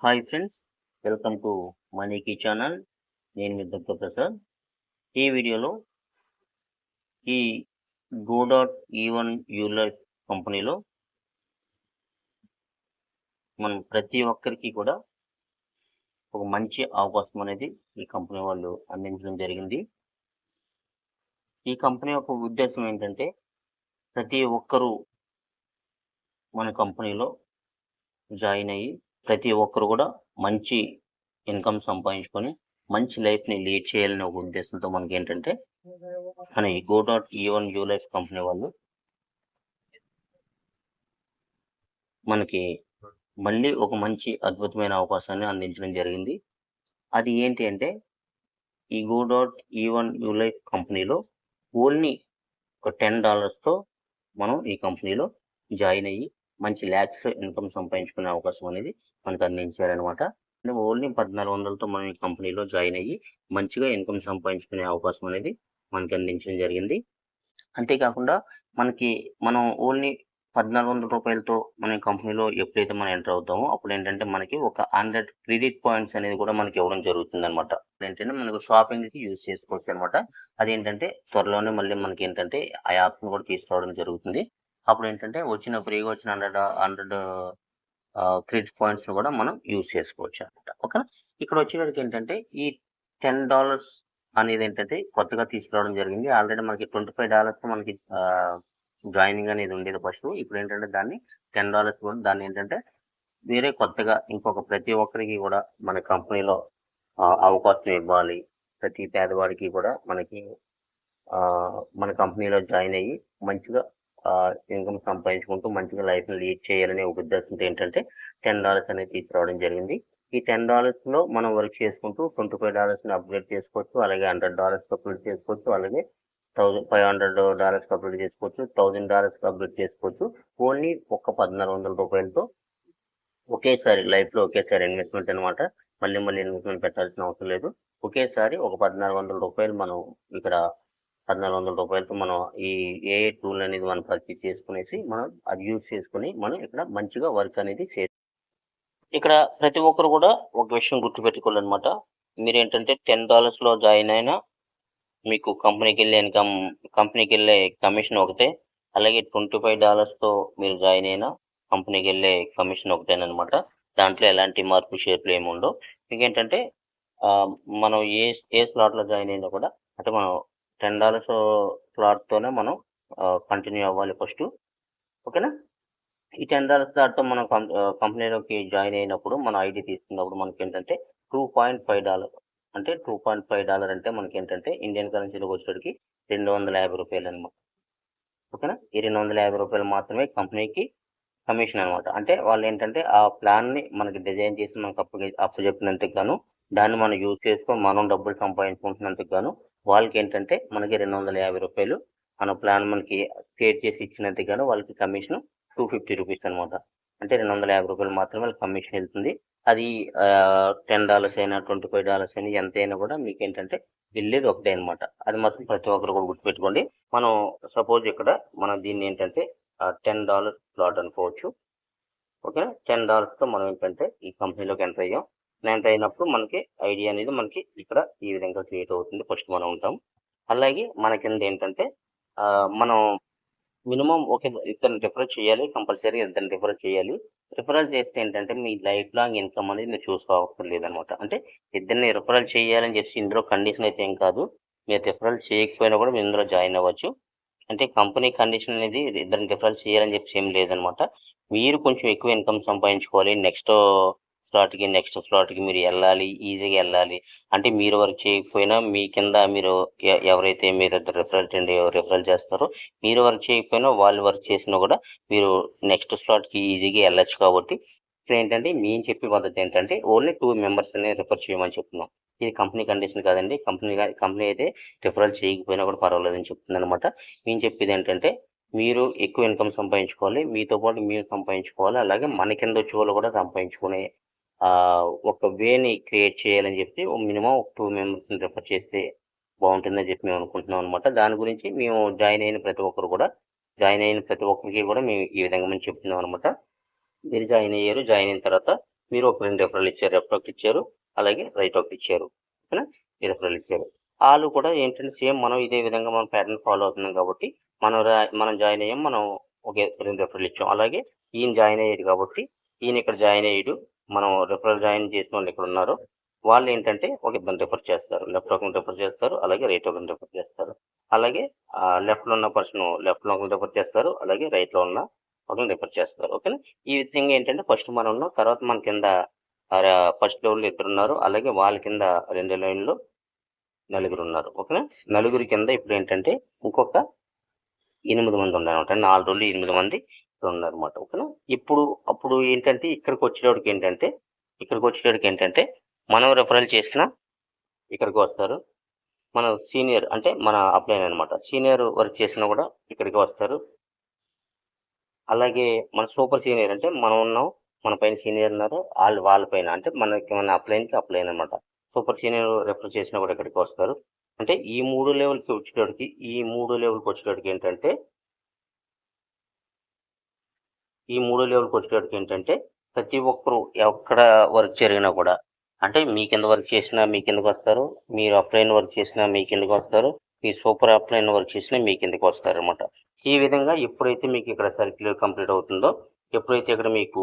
Hi friends, welcome to మనీకి channel. నేను మీ doctor Prasad. ఈ వీడియోలో ఈ Go.E1 కంపెనీలో మనం ప్రతి ఒక్కరికి కూడా ఒక మంచి అవకాశం అనేది ఈ కంపెనీ వాళ్ళు అందించడం జరిగింది. ఈ కంపెనీ యొక్క ఉద్దేశం ఏంటంటే ప్రతి ఒక్కరూ మన కంపెనీలో జాయిన్ అయ్యి ప్రతి ఒక్కరు కూడా మంచి ఇన్కమ్ సంపాదించుకొని మంచి లైఫ్ని లీడ్ చేయాలనే ఒక ఉద్దేశంతో మనకి ఏంటంటే మన ఈ Go.E1 కంపెనీ వాళ్ళు మనకి మళ్ళీ ఒక మంచి అద్భుతమైన అవకాశాన్ని అందించడం జరిగింది. అది ఏంటి అంటే ఈ Go.E1 కంపెనీలో ఓన్లీ ఒక $10తో మనం ఈ కంపెనీలో జాయిన్ అయ్యి మంచి ల్యాక్స్లో ఇన్కమ్ సంపాదించుకునే అవకాశం అనేది మనకు అందించారనమాట. ఓన్లీ 1400తో మనం ఈ కంపెనీలో జాయిన్ అయ్యి మంచిగా ఇన్కమ్ సంపాదించుకునే అవకాశం అనేది మనకి అందించడం జరిగింది. అంతేకాకుండా మనం ఓన్లీ 1400 రూపాయలతో మన కంపెనీలో ఎప్పుడైతే మనం ఎంటర్ అవుతామో అప్పుడు ఏంటంటే మనకి ఒక 100 క్రెడిట్ పాయింట్స్ అనేది కూడా మనకి ఇవ్వడం జరుగుతుంది అనమాట. ఏంటంటే మనకు షాపింగ్కి యూజ్ చేసుకోవచ్చు అనమాట. అదేంటంటే త్వరలోనే మళ్ళీ మనకి ఏంటంటే ఆ యాప్ని కూడా తీసుకురావడం జరుగుతుంది. అప్పుడు ఏంటంటే ఫ్రీగా వచ్చిన 100 క్రెడిట్ పాయింట్స్ కూడా మనం యూజ్ చేసుకోవచ్చు అనమాట. ఓకే, ఇక్కడ వచ్చేవారికి ఏంటంటే ఈ $10 అనేది ఏంటంటే కొత్తగా తీసుకురావడం జరిగింది. ఆల్రెడీ మనకి $25 మనకి జాయినింగ్ అనేది ఉండేది ఫస్ట్. ఇప్పుడు ఏంటంటే దాన్ని $10 కూడా దాన్ని ఏంటంటే వేరే కొత్తగా ఇంకొక ప్రతి ఒక్కరికి కూడా మన కంపెనీలో అవకాశం ఇవ్వాలి. ప్రతి పేదవాడికి కూడా మన కంపెనీలో జాయిన్ అయ్యి మంచిగా ఇన్కమ్ సంపాదించుకుంటూ మంచిగా లైఫ్ని లీడ్ చేయాలనే ఒక ఉద్దేశంతో ఏంటంటే $10 అనేది తీసుకురావడం జరిగింది. ఈ $10లో మనం వర్క్ చేసుకుంటూ $25ని అప్గ్రేడ్ చేసుకోవచ్చు, అలాగే $100 అప్గ్రేడ్ చేసుకోవచ్చు, అలాగే $500 అప్గ్రేడ్ చేసుకోవచ్చు, $1000 అప్గ్రేడ్ చేసుకోవచ్చు. ఓన్లీ ఒక్క 1400 రూపాయలతో ఒకేసారి లైఫ్లో ఒకేసారి ఇన్వెస్ట్మెంట్ అనమాట. మళ్ళీ ఇన్వెస్ట్మెంట్ పెట్టాల్సిన అవసరం లేదు. ఒకేసారి ఒక 1400 రూపాయలు మనం ఇక్కడ 1400 రూపాయలతో మనం ఈ ఏఐ టూల్ అనేది మనం పర్చేస్ చేసుకునేసి మనం అది యూజ్ చేసుకుని మనం ఇక్కడ మంచిగా వర్క్ అనేది ఇక్కడ ప్రతి ఒక్కరు కూడా ఒక విషయం గుర్తుపెట్టుకోవాలన్నమాట. మీరు ఏంటంటే $10లో జాయిన్ అయినా మీకు కంపెనీకి వెళ్ళే కమిషన్ ఒకటే, అలాగే $25తో మీరు జాయిన్ అయినా కంపెనీకి వెళ్ళే కమిషన్ ఒకటేనమాట. దాంట్లో ఎలాంటి మార్పు షేర్లు ఏమి ఉండవు. మీకు ఏంటంటే మనం ఏ స్లాట్లో జాయిన్ అయినా కూడా అంటే మనం $10 స్లాట్తోనే మనం కంటిన్యూ అవ్వాలి ఫస్ట్. ఓకేనా, ఈ $10 స్లాట్తో మనం కంపెనీలోకి జాయిన్ అయినప్పుడు మన ఐడి తీసుకున్నప్పుడు మనకి ఏంటంటే $2.5 అంటే $2.5 అంటే మనకి ఏంటంటే ఇండియన్ కరెన్సీలోకి వచ్చేటికి $250 అనమాట. ఓకేనా, ఈ $250 మాత్రమే కంపెనీకి కమిషన్ అనమాట. అంటే వాళ్ళు ఏంటంటే ఆ ప్లాన్ని మనకి డిజైన్ చేసి మనకు అప్పచెప్పినందుకు గాను దాన్ని మనం యూజ్ చేసుకొని మనం డబ్బులు సంపాదించుకుంటున్నందుకు గాను వాళ్ళకి ఏంటంటే మనకి $250 మన ప్లాన్ మనకి క్రియేట్ చేసి ఇచ్చినందుకు గాను వాళ్ళకి కమిషన్ $250 అనమాట. అంటే $250 మాత్రమే వాళ్ళకి కమిషన్ వెళ్తుంది. అది $10 అయినా $25 అయినా ఎంతైనా కూడా మీకు ఏంటంటే వెళ్ళేది ఒకటే అనమాట. అది మాత్రం ప్రతి ఒక్కరు కూడా గుర్తుపెట్టుకోండి. మనం సపోజ్ ఇక్కడ మనం దీన్ని ఏంటంటే $10 స్లాట్ అనుకోవచ్చు. ఓకే, $10తో మనం ఏంటంటే ఈ కంపెనీలోకి ఎంటర్ అయ్యాం. ఎంటర్ అయినప్పుడు మనకి ఐడి అనేది మనకి ఇక్కడ ఈ విధంగా క్రియేట్ అవుతుంది. ఫస్ట్ మనం ఉంటాం. అలాగే మన కింద ఏంటంటే మనం మినిమం ఇద్దరిని రిఫర్ చేయాలి, కంపల్సరీ ఇద్దరిని రిఫర్ చేయాలి. రిఫరల్ చేస్తే ఏంటంటే మీ లైఫ్ లాంగ్ ఇన్కమ్ అనేది మీరు చూసుకోవడం లేదనమాట. అంటే ఇద్దరిని రిఫరల్ చేయాలని చెప్పి ఇందులో కండిషన్ అయితే ఏం కాదు. మీరు రిఫరల్ చేయకపోయినా కూడా మీరు ఇందులో జాయిన్ అవ్వచ్చు. అంటే కంపెనీ కండిషన్ అనేది ఇద్దరిని రిఫరల్ చేయాలని చెప్పి ఏం లేదనమాట. మీరు కొంచెం ఎక్కువ ఇన్కమ్ సంపాదించుకోవాలి, నెక్స్ట్ స్లాట్కి మీరు వెళ్ళాలి, ఈజీగా వెళ్ళాలి అంటే మీరు వర్క్ చేయకపోయినా మీ కింద మీరు ఎవరైతే మీరు రిఫరల్ చేస్తారో మీరు వర్క్ చేయకపోయినా వాళ్ళు వర్క్ చేసినా కూడా మీరు నెక్స్ట్ స్లాట్కి ఈజీగా వెళ్ళచ్చు. కాబట్టి ఇక్కడ ఏంటంటే మేము చెప్పే పద్ధతి ఏంటంటే ఓన్లీ 2 మెంబర్స్ని రిఫర్ చేయమని చెప్తున్నాం. ఇది కంపెనీ కండిషన్ కాదండి. కంపెనీ అయితే రిఫరల్ చేయకపోయినా కూడా పర్వాలేదని చెప్తుంది అనమాట. మేము చెప్పేది ఏంటంటే మీరు ఎక్కువ ఇన్కమ్ సంపాదించుకోవాలి, మీతో పాటు మీరు సంపాదించుకోవాలి, అలాగే మన కింద వచ్చే వాళ్ళు కూడా సంపాదించుకునే ఒక వేని క్రియేట్ చేయాలని చెప్పి మినిమం 2 మెంబర్స్ని రిఫర్ చేస్తే బాగుంటుందని చెప్పి మేము అనుకుంటున్నాం అనమాట. దాని గురించి మేము జాయిన్ అయిన ప్రతి ఒక్కరికి కూడా మేము ఈ విధంగా మేము చెప్తున్నాం అనమాట. మీరు జాయిన్ అయిన తర్వాత మీరు ఒక 2 రెఫరల్ ఇచ్చారు, లెఫ్ట్ ఒకటి ఇచ్చారు, అలాగే రైట్ ఒకటి ఇచ్చారు. ఓకేనా, ఈ రెఫరల్ ఇచ్చారు. వాళ్ళు కూడా ఏంటంటే సేమ్ మనం ఇదే విధంగా మనం ప్యాటర్న్ ఫాలో అవుతున్నాం కాబట్టి మనం జాయిన్ అయ్యాం, మనం ఒకే 2 రెఫరల్ ఇచ్చాం. అలాగే ఈయన జాయిన్ అయ్యాడు కాబట్టి ఈయన ఇక్కడ జాయిన్ అయ్యాడు, మనం రెఫరల్ జాయిన్ చేసిన వాళ్ళు ఇక్కడ ఉన్నారు, వాళ్ళు ఏంటంటే ఒక ఇద్దరు రెఫర్ చేస్తారు, లెఫ్ట్ ఒకరిని రెఫర్ చేస్తారు, అలాగే రైట్ ఒకరిని రెఫర్ చేస్తారు. అలాగే లెఫ్ట్లో ఉన్న పర్సన్ లెఫ్ట్లో ఒకరిని రెఫర్ చేస్తారు, అలాగే రైట్లో ఉన్న ఒకరిని రెఫర్ చేస్తారు. ఓకేనా, ఈ విధంగా ఏంటంటే ఫస్ట్ మనం ఉన్నాం, తర్వాత మన కింద ఫస్ట్ లెవెల్లో 2 ఉన్నారు, అలాగే వాళ్ళ కింద 2 లైన్లో 4 ఉన్నారు. ఓకేనా, నలుగురి కింద ఇప్పుడు ఏంటంటే ఇంకొక 8 మంది ఉన్నారనమాట. 4 రోజులు 8 మంది ఉన్నారనమాట. ఓకేనా, అప్పుడు ఏంటంటే ఇక్కడికి వచ్చేటోడికి ఏంటంటే మనం రెఫరల్ చేసిన ఇక్కడికి వస్తారు, మన సీనియర్ అంటే మన అప్లైన్ అనమాట, సీనియర్ వర్క్ చేసినా కూడా ఇక్కడికి వస్తారు. అలాగే మన సూపర్ సీనియర్ అంటే మనం ఉన్నాం, మన పైన సీనియర్ ఉన్నారు, వాళ్ళ పైన అంటే మన అప్లైన్కి అప్లైన్ అనమాట. సూపర్ సీనియర్ రెఫర్ చేసినా కూడా ఇక్కడికి వస్తారు. అంటే ఈ 3 లెవెల్కి వచ్చేటోడికి ఏంటంటే ప్రతి ఒక్కరు ఎక్కడ వర్క్ జరిగినా కూడా అంటే మీ కింద వర్క్ చేసినా మీ కిందకి వస్తారు, మీరు అప్లైన్ వర్క్ చేసినా మీ కిందకి వస్తారు, మీ సూపర్ అప్లైన్ వర్క్ చేసినా మీ కిందకి వస్తారు అనమాట. ఈ విధంగా ఎప్పుడైతే మీకు ఇక్కడ సర్కిల్ కంప్లీట్ అవుతుందో, ఎప్పుడైతే ఇక్కడ మీకు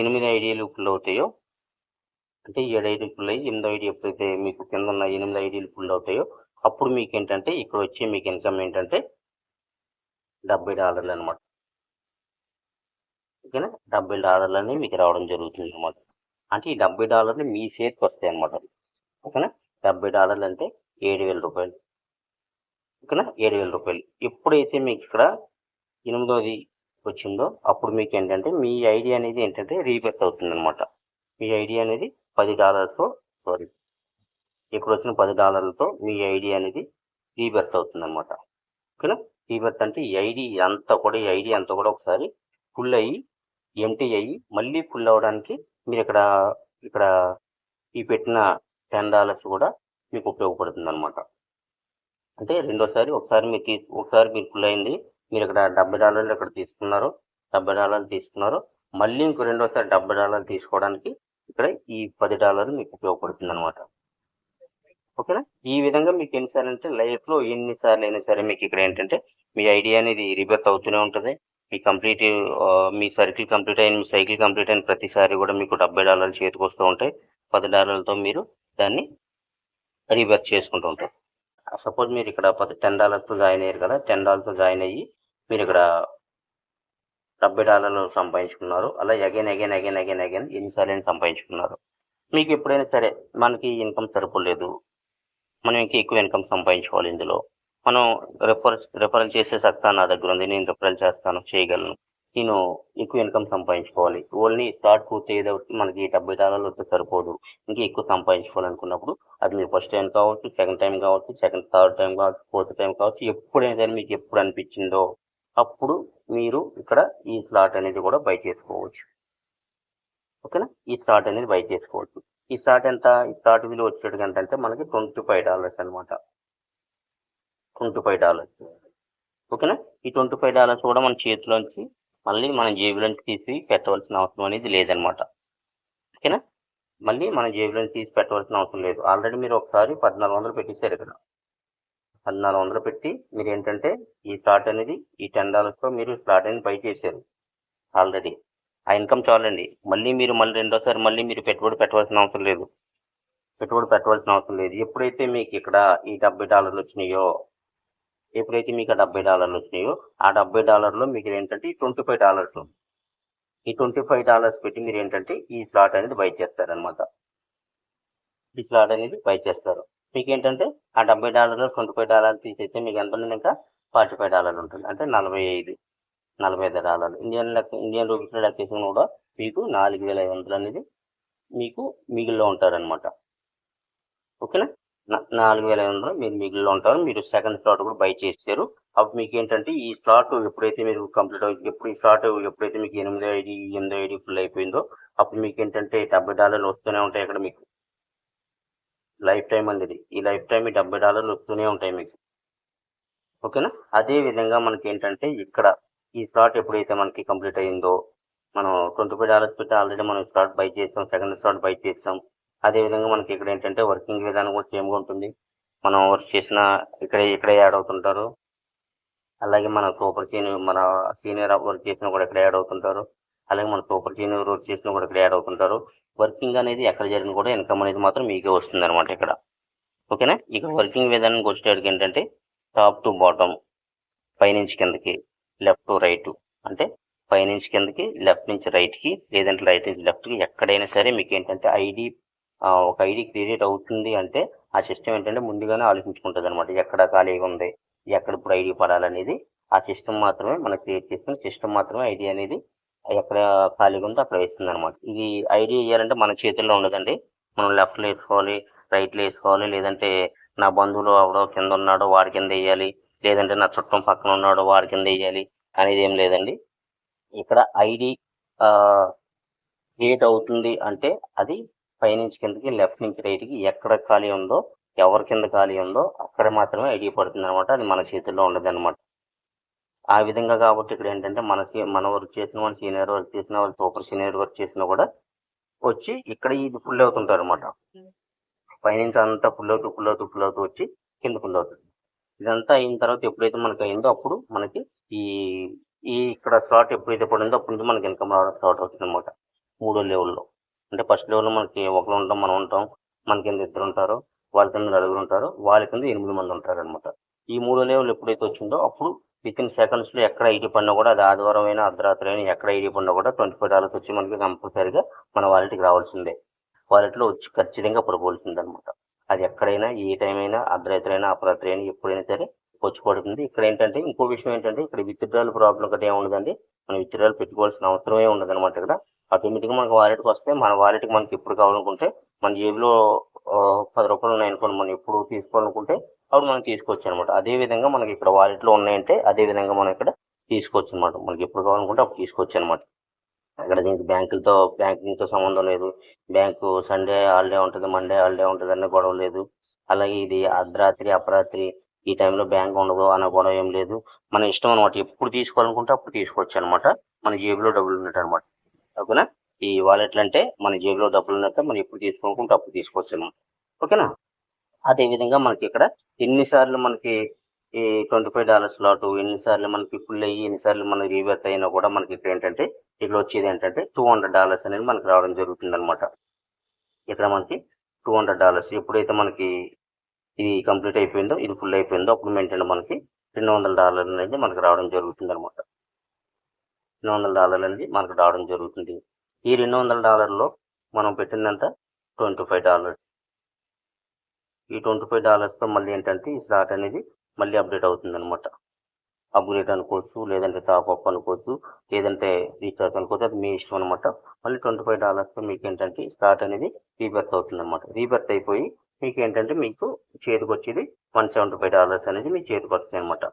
8 ఐడీలు ఫుల్ అవుతాయో, అంటే 7 ఐడీలు ఫుల్ అయ్యి 8 ఐడీ ఎప్పుడైతే మీకు కింద ఉన్న 8 ఐడీలు ఫుల్ అవుతాయో, అప్పుడు మీకు ఏంటంటే ఇక్కడ వచ్చే మీకు ఇన్కమ్ ఏంటంటే $70 అనమాట. ఓకేనా, $70 మీకు రావడం జరుగుతుంది అనమాట. అంటే ఈ $70 మీ చేతికి వస్తాయి అనమాట. ఓకేనా, $70 అంటే 7,000 రూపాయలు. ఓకేనా, 7,000 రూపాయలు. ఎప్పుడైతే మీకు ఇక్కడ 8వది వచ్చిందో అప్పుడు మీకు ఏంటంటే మీ ఐడి అనేది ఏంటంటే రీబెర్త్ అవుతుంది అనమాట. మీ ఐడి అనేది $10తో ఇప్పుడు వచ్చిన $10తో మీ ఐడి అనేది రీబెర్త్ అవుతుంది అనమాట. ఓకేనా, రీబెర్త్ అంటే ఈ ఐడి అంతా కూడా ఒకసారి ఫుల్ అయ్యి ఎంటీ అయ్యి మళ్ళీ ఫుల్ అవ్వడానికి మీరు ఇక్కడ ఈ పెట్టిన $10 కూడా మీకు ఉపయోగపడుతుంది అనమాట. అంటే ఒకసారి మీరు ఫుల్ అయింది, మీరు ఇక్కడ $70 ఇక్కడ తీసుకున్నారు, మళ్ళీ ఇంకో రెండోసారి $70 తీసుకోవడానికి ఇక్కడ ఈ $10 మీకు ఉపయోగపడుతుంది అనమాట. ఓకేనా, ఈ విధంగా మీకు ఎన్నిసార్లు అంటే లైఫ్లో ఎన్నిసార్లు అయినా సరే మీకు ఇక్కడ ఏంటంటే మీ ఐడియా అనేది రిబర్త్ అవుతూనే ఉంటుంది. మీ సైకిల్ కంప్లీట్ అయిన ప్రతిసారి కూడా మీకు $70 చేతికి వస్తూ ఉంటాయి. $10తో మీరు దాన్ని రీబర్త్ చేసుకుంటూ ఉంటారు. సపోజ్ మీరు ఇక్కడ $10తో జాయిన్ అయ్యారు కదా, $10తో జాయిన్ అయ్యి మీరు ఇక్కడ $70 సంపాదించుకున్నారు. అలా అగైన్ ఎన్నిసార్లు సంపాదించుకున్నారు. మీకు ఎప్పుడైనా సరే మనకి ఇన్కమ్ సరిపోలేదు, మనం ఇంకా ఎక్కువ ఇన్కమ్ సంపాదించుకోవాలి, ఇందులో మనం రెఫరల్ చేసే సత్తా నా దగ్గర ఉంది, నేను రెఫరల్ చేయగలను, నేను ఎక్కువ ఇన్కమ్ సంపాదించుకోవాలి, ఓన్లీ స్టార్ట్ పూర్తయ్యేది మనకి $70 వస్తే సరిపోదు, ఇంకా ఎక్కువ సంపాదించుకోవాలనుకున్నప్పుడు అది మీరు ఫస్ట్ టైం కావచ్చు, సెకండ్ టైం కావచ్చు, థర్డ్ టైం కావచ్చు, ఫోర్త్ టైం కావచ్చు, ఎప్పుడైనా సరే మీకు ఎప్పుడు అనిపించిందో అప్పుడు మీరు ఇక్కడ ఈ స్లాట్ అనేది కూడా బై చేసుకోవచ్చు. ఓకేనా, ఈ స్లాట్ అనేది బై చేసుకోవచ్చు. ఈ స్లాట్ విలువ వచ్చేటికి అంటే మనకి $25 అనమాట. $25. ఓకేనా, ఈ $25 కూడా మన చేతిలోంచి మళ్ళీ మన జేబులోంచి తీసి పెట్టవలసిన అవసరం అనేది లేదనమాట. ఓకేనా, మళ్ళీ మన జేబులోంచి తీసి పెట్టవలసిన అవసరం లేదు. ఆల్రెడీ మీరు ఒకసారి 1400 పెట్టేశారు ఇక్కడ. 1400 పెట్టి మీరు ఏంటంటే ఈ స్లాట్ అనేది ఈ $10తో మీరు స్లాట్ అనేది బై చేశారు ఆల్రెడీ. ఆ ఇన్కమ్ చాలండి. మళ్ళీ రెండోసారి మళ్ళీ మీరు పెట్టుబడి పెట్టవలసిన అవసరం లేదు. ఎప్పుడైతే మీకు ఇక్కడ ఈ $70 వచ్చినాయో, ఆ $70లో మీకు ఏంటంటే ఈ $25 పెట్టి మీరు ఏంటంటే ఈ స్లాట్ అనేది బై చేస్తారనమాట. ఈ స్లాట్ అనేది బై చేస్తారు. మీకు ఏంటంటే ఆ $70 $25 తీసేస్తే మీకు ఎంత ఉంటుంది, ఇంకా $45 ఉంటుంది. అంటే $45 ఇండియన్ రూపీస్లో లెక్కేసిన కూడా మీకు 4,500 అనేది మీకు మిగిలిలో ఉంటారనమాట. ఓకేనా, 4,500 మీరు మిగిలిలో ఉంటారు. మీరు సెకండ్ స్లాట్ కూడా బై చేశారు. అప్పుడు మీకు ఏంటంటే ఈ స్లాట్ ఎప్పుడైతే మీరు కంప్లీట్ ఎప్పుడైతే మీకు 8 ఐడి ఫుల్ అయిపోయిందో అప్పుడు మీకు ఏంటంటే $70 వస్తూనే ఉంటాయి. ఇక్కడ మీకు లైఫ్ టైం అనేది ఈ $70 వస్తూనే ఉంటాయి మీకు. ఓకేనా, అదే విధంగా మనకి ఏంటంటే ఇక్కడ ఈ స్లాట్ ఎప్పుడైతే మనకి కంప్లీట్ అయిందో మనం $25 పెట్టి ఆల్రెడీ మనం స్లాట్ బై చేసాం, సెకండ్ స్లాట్ బై చేసాం. అదేవిధంగా మనకి ఇక్కడ ఏంటంటే వర్కింగ్ విధానం కూడా సేమ్గా ఉంటుంది. మనం వర్క్ చేసిన ఇక్కడే యాడ్ అవుతుంటారు. అలాగే మన సీనియర్ వర్క్ చేసినా కూడా ఇక్కడ యాడ్ అవుతుంటారు. అలాగే మన సూపర్ సీనియర్ వర్క్ చేసినా కూడా ఇక్కడ యాడ్ అవుతుంటారు. వర్కింగ్ అనేది ఎక్కడ జరిగినా కూడా ఇన్కమ్ అనేది మాత్రం మీకే వస్తుంది అనమాట ఇక్కడ. ఓకేనా. ఇక వర్కింగ్ విధానానికి వచ్చేటికి ఏంటంటే టాప్ టు బాటమ్, పైనుంచి కిందకి, లెఫ్ట్ టు రైట్, అంటే పైనుంచి కిందకి, లెఫ్ట్ నుంచి రైట్కి, లేదంటే రైట్ నుంచి లెఫ్ట్కి, ఎక్కడైనా సరే మీకు ఏంటంటే ఒక ఐడి క్రియేట్ అవుతుంది అంటే ఆ సిస్టమ్ ఏంటంటే ముందుగానే ఆలోచించుకుంటుంది అనమాట. ఎక్కడ ఖాళీగా ఉంది, ఎక్కడ ఇప్పుడు ఐడి పడాలనేది ఆ సిస్టమ్ మాత్రమే మనకు క్రియేట్ చేసుకుని సిస్టమ్ మాత్రమే ఐడి అనేది ఎక్కడ ఖాళీగా ఉందో అక్కడ వేస్తుంది అనమాట. ఇది ఐడి వేయాలంటే మన చేతుల్లో ఉండదండి. మనం లెఫ్ట్లో వేసుకోవాలి, రైట్లో వేసుకోవాలి, లేదంటే నా బంధువులు ఎవడో కింద ఉన్నాడో వాడి కింద వేయాలి, లేదంటే నా చుట్టం పక్కన ఉన్నాడో వాడి కింద వేయాలి అనేది ఏం లేదండి. ఇక్కడ ఐడి క్రియేట్ అవుతుంది అంటే అది పైనుంచి కిందకి, లెఫ్ట్ నుంచి రైట్కి ఎక్కడ ఖాళీ ఉందో, ఎవరి కింద ఖాళీ ఉందో అక్కడ మాత్రమే ఐడి పడుతుంది అనమాట. అది మన చేతుల్లో ఉండదు అనమాట. ఆ విధంగా కాబట్టి ఇక్కడ ఏంటంటే మన వర్క్ చేసిన వాళ్ళు, సీనియర్ వర్క్ చేసిన వాళ్ళు, సూపర్ సీనియర్ వర్క్ చేసినా కూడా వచ్చి ఇక్కడ ఇది ఫుల్ అవుతుంటారు అనమాట. పైనుంచి అంతా ఫుల్ అవుతూ వచ్చి కింద ఫుల్ అవుతుంది. ఇదంతా అయిన తర్వాత ఎప్పుడైతే మనకి అయిందో అప్పుడు మనకి ఈ ఈ ఇక్కడ స్లాట్ ఎప్పుడైతే పడిందో అప్పటి నుంచి మనకి ఇన్కమ్ రావడం స్టార్ట్ అవుతుంది అనమాట. 3వ లెవెల్లో. అంటే ఫస్ట్ లెవెల్లో మనకి ఒకరు ఉంటాం, మనం ఉంటాం, మన కింద 2 ఉంటారు, వాళ్ళ కింద 9 ఉంటారు, వాళ్ళ కింద 8 మంది ఉంటారు అనమాట. ఈ 3వ లెవెల్ ఎప్పుడైతే వచ్చిందో అప్పుడు వితిన్ సెకండ్స్లో ఎక్కడ ఐడి పడినా కూడా, అది ఆదివారం అయినా అర్ధరాత్రి అయినా ఎక్కడ ఐడి పడినా కూడా $25 వచ్చి మనకి కంపల్సరీగా మన వాలెట్కి రావాల్సిందే. వాలెట్లో వచ్చి ఖచ్చితంగా పడిపోవాల్సిందే అనమాట. అది ఎక్కడైనా, ఏ టైం అయినా, అర్ధరాత్రి అయినా, అపరాత్రి అయినా, ఎప్పుడైనా సరే వచ్చి పడుతుంది. ఇక్కడ ఏంటంటే ఇంకో విషయం ఏంటంటే ఇక్కడ విత్డ్రాల్ ప్రాబ్లం ఒకటి ఏమి ఉండదండి. మనం విత్డ్రాల్ పెట్టుకోవాల్సిన అవసరమే ఉండదు అనమాట. ఇక్కడ ఆటోమేటిక్గా మనకు వాలెట్కి వస్తే మన వాలెట్కి మనకి ఎప్పుడు కావాలనుకుంటే మన జేబులో ₹10 ఉన్నాయనుకోండి, మనం ఎప్పుడు తీసుకోవాలనుకుంటే అప్పుడు మనం తీసుకోవచ్చు అనమాట. అదేవిధంగా మనకి ఇక్కడ వాలెట్లో ఉన్నాయంటే అదే విధంగా మనం ఇక్కడ తీసుకోవచ్చు అనమాట. మనకి ఎప్పుడు కావాలనుకుంటే అప్పుడు తీసుకోవచ్చు అనమాట. అక్కడ దీనికి బ్యాంకింగ్తో సంబంధం లేదు. బ్యాంకు సండే హాలిడే ఉంటుంది, మండే హాలిడే ఉంటుంది అనే గొడవ లేదు. అలాగే ఇది అర్ధరాత్రి, అపరాత్రి ఈ టైంలో బ్యాంక్ ఉండదు అనే గొడవ ఏం లేదు. మన ఇష్టం అనమాట. ఎప్పుడు తీసుకోవాలనుకుంటే అప్పుడు తీసుకోవచ్చు అనమాట. మన జేబులో డబ్బులు ఉన్నట్టు అనమాట. ఓకేనా. ఈ వాలెట్లు అంటే మన జేబులో డబ్బులు ఉన్నట్టు, మనం ఎప్పుడు తీసుకోవాలనుకుంటే అప్పుడు తీసుకోవచ్చు అనమాట. ఓకేనా. అదేవిధంగా మనకి ఇక్కడ ఎన్నిసార్లు మనకి ఈ $25 స్లాట్ ఎన్నిసార్లు మనకి ఫుల్ అయ్యి, ఎన్నిసార్లు మనకి రీవర్త్ అయినా కూడా మనకి ఇక్కడ ఏంటంటే ఇక్కడ వచ్చేది ఏంటంటే $200 అనేది మనకి రావడం జరుగుతుంది అనమాట. ఇక్కడ మనకి $200 ఎప్పుడైతే మనకి ఇది కంప్లీట్ అయిపోయిందో, ఇది ఫుల్ అయిపోయిందో అప్పుడు ఏంటంటే మనకి $200 అనేది మనకి రావడం జరుగుతుంది అనమాట. $200 అనేది మనకు రావడం జరుగుతుంది. ఈ $200లో మనం పెట్టిందంతా $25. ఈ $25తో మళ్ళీ ఏంటంటే ఈ స్లాట్ అనేది మళ్ళీ అప్డేట్ అవుతుంది అనమాట. అప్గ్రేడ్ అనుకోవచ్చు, లేదంటే టాప్అప్ అనుకోవచ్చు, లేదంటే రీఛార్జ్ అనుకోవచ్చు, అది మీ ఇష్టం అనమాట. మళ్ళీ $25తో మీకు ఏంటంటే స్లాట్ అనేది రీబర్త్ అవుతుంది అనమాట. రీబర్త్ అయిపోయి మీకు ఏంటంటే మీకు చేతికి వచ్చేది $175 అనేది మీ చేతికి వస్తాయి అనమాట.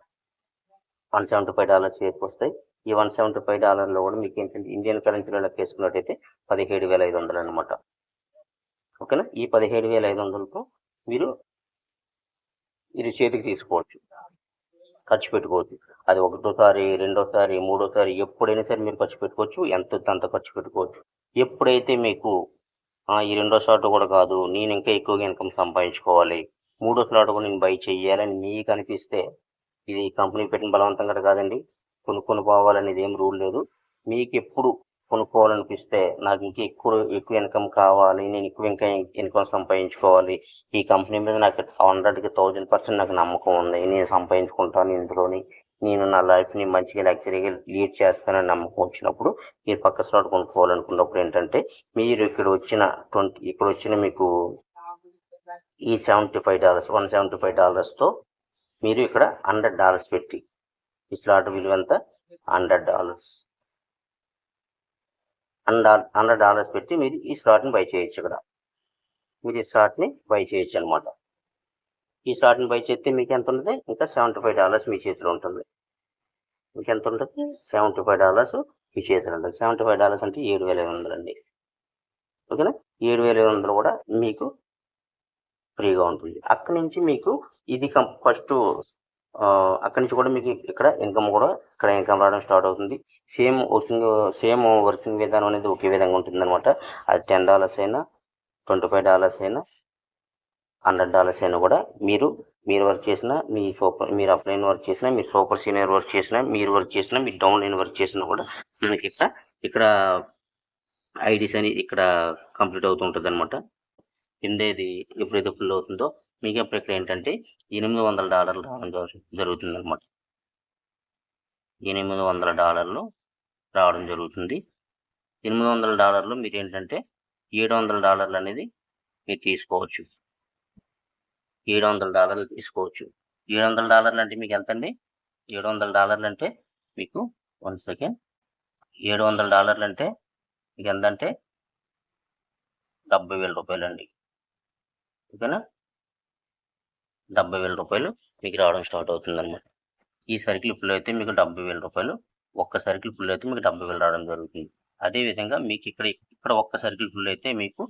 $175 చేతికి వస్తాయి. ఈ $175లో కూడా మీకు ఏంటంటే ఇండియన్ కరెన్సీలో లెక్కేసుకున్నట్టయితే 17,500 అనమాట. ఓకేనా. ఈ 17,500తో మీరు ఇది చేతికి తీసుకోవచ్చు, ఖర్చు పెట్టుకోవచ్చు. అది ఒకటోసారి, రెండోసారి, మూడోసారి ఎప్పుడైనా సరే మీరు ఖర్చు పెట్టుకోవచ్చు. ఎంత అంత ఖర్చు పెట్టుకోవచ్చు. ఎప్పుడైతే మీకు ఈ రెండో స్లాట్ కూడా కాదు, నేను ఇంకా ఎక్కువగా ఇన్కమ్ సంపాదించుకోవాలి, మూడో స్లాట్ కూడా నేను బై చెయ్యాలని మీకు అనిపిస్తే, ఇది కంపెనీ పెట్టిన బలవంతం కూడా కాదండి. కొనుక్కొని పోవాలనేది ఏం రూల్ లేదు. మీకు ఎప్పుడు కొనుక్కోవాలనిపిస్తే, నాకు ఇంకా ఎక్కువ ఇన్కమ్ కావాలి, నేను ఇంకా ఇన్కమ్ సంపాదించుకోవాలి, ఈ కంపెనీ మీద నాకు 100కి 1000% నాకు నమ్మకం ఉంది, నేను సంపాదించుకుంటాను ఇందులోని, నేను నా లైఫ్ని మంచిగా లగ్జరీగా లీడ్ చేస్తానని నమ్మకం వచ్చినప్పుడు మీరు పక్క స్లాట్ కొనుక్కోవాలనుకున్నప్పుడు ఏంటంటే మీరు ఇక్కడ వచ్చిన మీకు ఈ $175తో మీరు ఇక్కడ $100 పెట్టి, ఈ స్లాట్ విలువ ఎంత $100 పెట్టి మీరు ఈ స్లాట్ని బై చేయొచ్చు. ఇక్కడ మీరు ఈ స్లాట్ని బై చేయొచ్చు అనమాట. ఈ స్లాట్ని బై చేస్తే మీకు ఎంత ఉంటుంది, ఇంకా $75 మీ చేతిలో ఉంటుంది. మీకు ఎంత ఉంటుంది, $75 మీ చేతిలో ఉంటుంది. $75 అంటే 7,500 అండి. ఓకేనా. 7,500 కూడా మీకు ఫ్రీగా ఉంటుంది. అక్కడి నుంచి మీకు ఇది ఫస్ట్ అక్కడి నుంచి కూడా మీకు ఇక్కడ ఇన్కమ్ రావడం స్టార్ట్ అవుతుంది. సేమ్ వర్కింగ్ విధానం అనేది ఒకే విధంగా ఉంటుందన్నమాట. అది $10 అయినా, $25 అయినా, $100 అయినా కూడా మీరు వర్క్ చేసినా, మీరు అప్లైన్ వర్క్ చేసినా, మీరు సూపర్ సీనియర్ వర్క్ చేసినా, మీరు వర్క్ చేసినా, మీరు డౌన్ లైన్ వర్క్ చేసినా కూడా మనకి ఇక్కడ ఐడీస్ అనేది ఇక్కడ కంప్లీట్ అవుతూ ఉంటుంది అనమాట. కిందేది ఎప్పుడైతే ఫుల్ అవుతుందో మీకు అప్పుడు ఇక్కడ ఏంటంటే $800 రావడం జరుగుతుంది అనమాట. $800 రావడం జరుగుతుంది. $800 మీరు ఏంటంటే $700 అనేది మీరు తీసుకోవచ్చు. $700 తీసుకోవచ్చు. $700 అంటే మీకు ఎంత అండి? $700 అంటే మీకు 1 సెకండ్. $700 అంటే మీకు ఎంత అంటే $70,000 అండి. ఓకేనా? $70,000 మీకు రావడం స్టార్ట్ అవుతుంది అనమాట. ఈ సర్కిల్ ఫుల్ అయితే మీకు $70,000, ఒక్క సర్కిల్ ఫుల్ అయితే మీకు 70,000 రావడం జరుగుతుంది. అదేవిధంగా మీకు ఇక్కడ ఒక్క సర్కిల్ ఫుల్ అయితే మీకు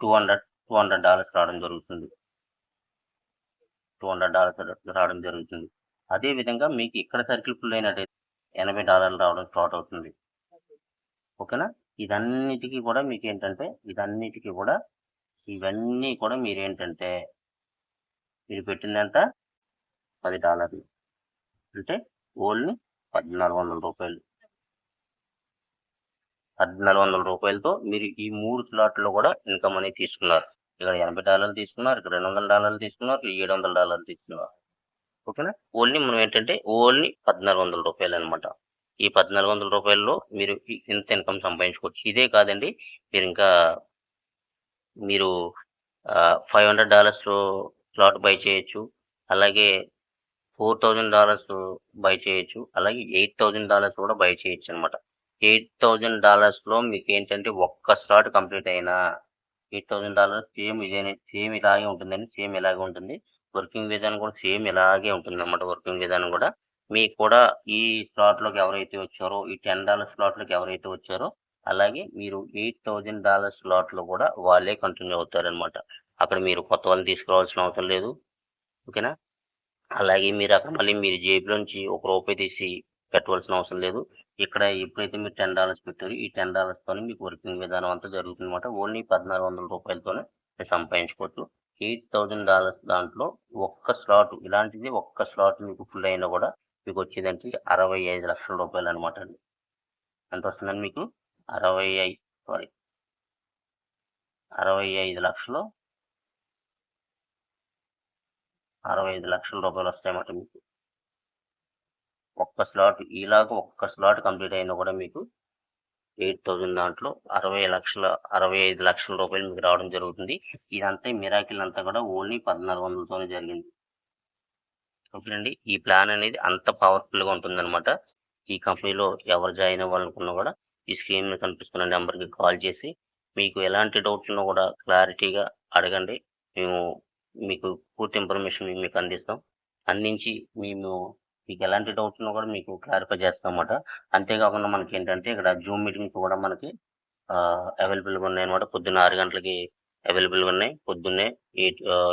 $200 రావడం జరుగుతుంది. $200 రావడం జరుగుతుంది. అదేవిధంగా మీకు ఇక్కడ సర్కిల్ ఫుల్ అయినట్టయితే $80 రావడం స్టార్ట్ అవుతుంది. ఓకేనా? ఇదన్నిటికీ కూడా మీకు ఏంటంటే ఇవన్నీ కూడా మీరేంటంటే మీరు పెట్టిందంతా $10 అంటే ఓన్లీ $1,400. $1,400తో మీరు ఈ 3 స్లాట్లో కూడా ఇన్కమ్ అనేది తీసుకున్నారు. ఇక్కడ $80 తీసుకున్నారు, ఇక్కడ $200 తీసుకున్నారు, $700 తీసుకున్నారు. ఓకేనా? ఓన్లీ మనం ఏంటంటే ఓన్లీ $1,400 అనమాట. ఈ $1,400లో మీరు ఇంత ఇన్కమ్ సంపాదించుకోవచ్చు. ఇదే కాదండి, మీరు $500 స్లాట్ బై చేయొచ్చు, అలాగే $4,000 బై చేయొచ్చు, అలాగే $8,000 కూడా బై చేయొచ్చు అనమాట. $8,000లో మీకు ఏంటంటే ఒక్క స్లాట్ కంప్లీట్ అయినా $8,000 సేమ్ ఇలాగే ఉంటుందండి. సేమ్ ఇలాగే ఉంటుంది. వర్కింగ్ విధానం కూడా సేమ్ ఇలాగే ఉంటుంది అనమాట. వర్కింగ్ విధానం కూడా మీకు కూడా ఈ స్లాట్లోకి ఎవరైతే వచ్చారో, ఈ $10 స్లాట్లోకి ఎవరైతే వచ్చారో, అలాగే మీరు $8,000 స్లాట్లో కూడా వాళ్ళే కంటిన్యూ అవుతారనమాట. అక్కడ మీరు కొత్త వాళ్ళని తీసుకురావాల్సిన అవసరం లేదు. ఓకేనా? అలాగే మీరు అక్కడ మళ్ళీ మీరు జేబులోంచి ₹1 తీసి పెట్టవలసిన అవసరం లేదు. ఇక్కడ ఎప్పుడైతే మీరు $10 పెట్టారో ఈ $10తోనే మీకు వర్కింగ్ విధానం అంతా జరుగుతుంది అనమాట. ఓన్లీ $1,400తోనే మీరు సంపాదించుకోవచ్చు. $8,000 దాంట్లో ఇలాంటిది ఒక్క స్లాట్ మీకు ఫుల్ అయినా కూడా మీకు వచ్చేదంటే ₹65 లక్షల అనమాట అండి. ఎంత వస్తుందండి మీకు? 65 లక్షలు ₹65 లక్షల వస్తాయన్నమాట మీకు. ఒక్క స్లాట్ కంప్లీట్ అయినా కూడా మీకు 8,000 దాంట్లో ₹65 లక్షల మీకు రావడం జరుగుతుంది. ఇదంతా మిరాకిల్ అంతా కూడా ఓన్లీ 1,400తోనే జరిగింది. ఓకేనండి? ఈ ప్లాన్ అనేది అంత పవర్ఫుల్గా ఉంటుందన్నమాట. ఈ కంపెనీలో ఎవరు జాయిన్ అవ్వాలనుకున్నా కూడా ఈ స్క్రీన్ మీద కనిపిస్తున్న నెంబర్కి కాల్ చేసి మీకు ఎలాంటి డౌట్స్ ఉన్నా కూడా క్లారిటీగా అడగండి. మేము మీకు పూర్తి ఇన్ఫర్మేషన్ మీకు అందిస్తాం. అందించి మీకు ఎలాంటి డౌట్స్ ఉన్నా కూడా మీకు క్లారిఫై చేస్తాం అన్నమాట. అంతేకాకుండా మనకి ఏంటంటే ఇక్కడ జూమ్ మీటింగ్స్ కూడా మనకి అవైలబుల్గా ఉన్నాయి అన్నమాట. పొద్దున్న 6 గంటలకి అవైలబుల్గా ఉన్నాయి. పొద్దున్నే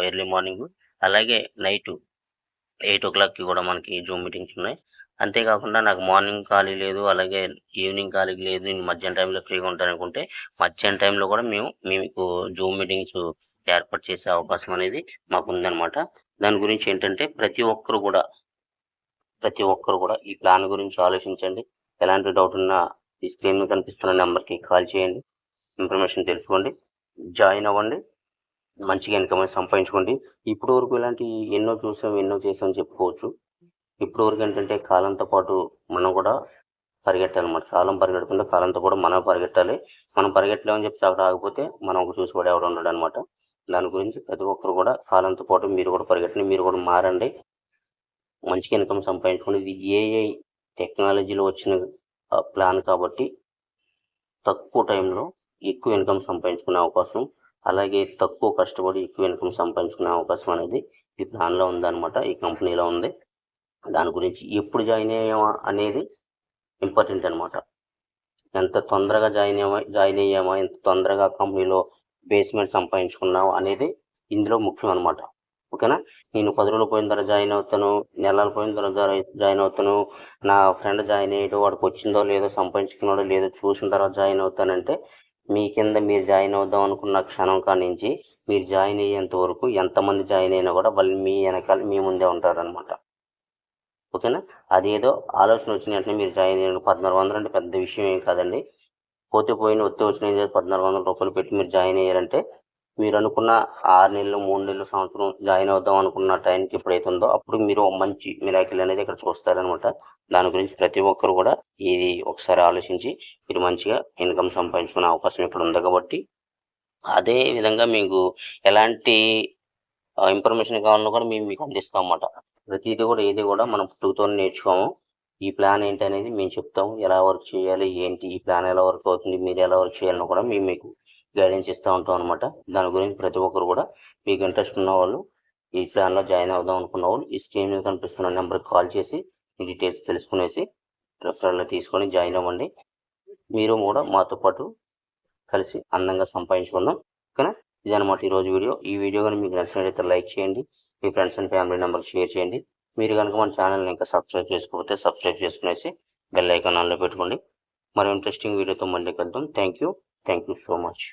ఎర్లీ మార్నింగ్, అలాగే నైట్ 8 o'clockకి కూడా మనకి జూమ్ మీటింగ్స్ ఉన్నాయి. అంతేకాకుండా నాకు మార్నింగ్ ఖాళీ లేదు, అలాగే ఈవినింగ్ ఖాళీ లేదు, నేను మధ్యాహ్నం టైంలో ఫ్రీగా ఉంటాను అనుకుంటే మధ్యాహ్నం టైంలో కూడా మీకు జూమ్ మీటింగ్స్ ఏర్పాటు చేసే అవకాశం అనేది మాకు ఉందన్నమాట. దాని గురించి ఏంటంటే ప్రతి ఒక్కరు కూడా ఈ ప్లాన్ గురించి ఆలోచించండి. ఎలాంటి డౌట్ ఉన్నా ఈ స్క్రీన్ మీద కనిపిస్తున్న నెంబర్కి కాల్ చేయండి, ఇన్ఫర్మేషన్ తెలుసుకోండి, జాయిన్ అవ్వండి, మంచిగా ఇన్కమ్ సంపాదించుకోండి. ఇప్పటి వరకు ఇలాంటి ఎన్నో చేసామని చెప్పుకోవచ్చు. ఇప్పటి వరకు ఏంటంటే కాలంతో పాటు మనం కూడా పరిగెట్టాలన్నమాట. కాలం పరిగెడుతుంటే కాలంతో కూడా మనం పరిగెట్టాలి. మనం పరిగెట్టలేమని చెప్పి అక్కడ ఆగిపోతే మనం ఒక చూసి ఎవడు ఉండడు అనమాట. దాని గురించి ప్రతి ఒక్కరు కూడా కాలంతో పాటు మీరు కూడా పరిగెట్టండి, మీరు కూడా మారండి, మంచిగా ఇన్కమ్ సంపాదించుకోండి. ఇది ఏఐ టెక్నాలజీలో వచ్చిన ప్లాన్ కాబట్టి తక్కువ టైంలో ఎక్కువ ఇన్కమ్ సంపాదించుకునే అవకాశం, అలాగే తక్కువ కష్టపడి ఎక్కువ ఇన్కమ్ సంపాదించుకునే అవకాశం అనేది ఈ ప్లాన్లో ఉందన్నమాట. ఈ కంపెనీలో ఉంది. దాని గురించి ఎప్పుడు జాయిన్ అయ్యామా అనేది ఇంపార్టెంట్ అనమాట. ఎంత తొందరగా జాయిన్ అయ్యామా, ఎంత తొందరగా కంపెనీలో బేస్మెంట్ సంపాదించుకున్నాం అనేది ఇందులో ముఖ్యం అనమాట. ఓకేనా. నేను 10 రోజులు పోయిన తర్వాత జాయిన్ అవుతాను, నెలలు పోయిన తర్వాత జాయిన్ అవుతాను, నా ఫ్రెండ్ జాయిన్ అయ్యాడు, వాడికి వచ్చిందో లేదో సంపాదించుకున్నాడో లేదో చూసిన తర్వాత జాయిన్ అవుతానంటే మీ కింద మీరు జాయిన్ అవుదాం అనుకున్న క్షణం కానించి మీరు జాయిన్ అయ్యేంత వరకు ఎంతమంది జాయిన్ అయినా కూడా వాళ్ళు మీ వెనకాల మీ ముందే ఉంటారనమాట. ఓకేనా. అదేదో ఆలోచన వచ్చిన వెంటనే మీరు జాయిన్ అయ్యండి. 1400 అంటే పెద్ద విషయం ఏం కాదండి. పోతే పోయిన వస్తే వచ్చిన 1400 రూపాయలు పెట్టి మీరు జాయిన్ అయ్యారంటే మీరు అనుకున్న 6 నెలలు 3 నెలలు సంవత్సరం జాయిన్ అవుదాం అనుకున్న టైంకి ఎప్పుడైతే ఉందో అప్పుడు మీరు మంచి మిరాకిల్ అనేది ఇక్కడ చూస్తారనమాట. దాని గురించి ప్రతి ఒక్కరు కూడా ఇది ఒకసారి ఆలోచించి మీరు మంచిగా ఇన్కమ్ సంపాదించుకునే అవకాశం ఇక్కడ ఉంది కాబట్టి అదే విధంగా మీకు ఎలాంటి ఇన్ఫర్మేషన్ కావాలన్నా కూడా మేము మీకు అందిస్తాం అన్నమాట. ప్రతిదీ కూడా ఏది కూడా మనం పుట్టుకతోనే నేర్చుకోము. ఈ ప్లాన్ ఏంటి అనేది మేము చెప్తాము, ఎలా వర్క్ చేయాలి ఏంటి, ఈ ప్లాన్ ఎలా వర్క్ అవుతుంది, మీరు ఎలా వర్క్ చేయాలని కూడా మేము మీకు గైడెన్స్ ఇస్తూ ఉంటాం అనమాట. దాని గురించి ప్రతి ఒక్కరు కూడా మీకు ఇంట్రెస్ట్ ఉన్న వాళ్ళు ఈ ప్లాన్లో జాయిన్ అవుదాం అనుకున్న వాళ్ళు ఈ స్క్రీన్ మీద కనిపిస్తున్న నెంబర్కి కాల్ చేసి డీటెయిల్స్ తెలుసుకునేసి రెఫరల్లో తీసుకొని జాయిన్ అవ్వండి. మీరు కూడా మాతో పాటు కలిసి అందంగా సంపాదించుకుందాం. ఓకేనా. ఇదన్నమాట ఈరోజు వీడియో. ఈ వీడియో కానీ మీకు నచ్చినట్లయితే లైక్ చేయండి, మీ friends and family members share చేయండి. మీరు కనుక మన ఛానల్ని ఇంకా సబ్స్క్రైబ్ చేసుకోకపోతే సబ్స్క్రైబ్ చేసుకునేసి బెల్ ఐకాన్ ఆన్లో పెట్టుకోండి. మరో ఇంట్రెస్టింగ్ వీడియోతో మళ్ళీ కలుద్దాం. Thank you so much.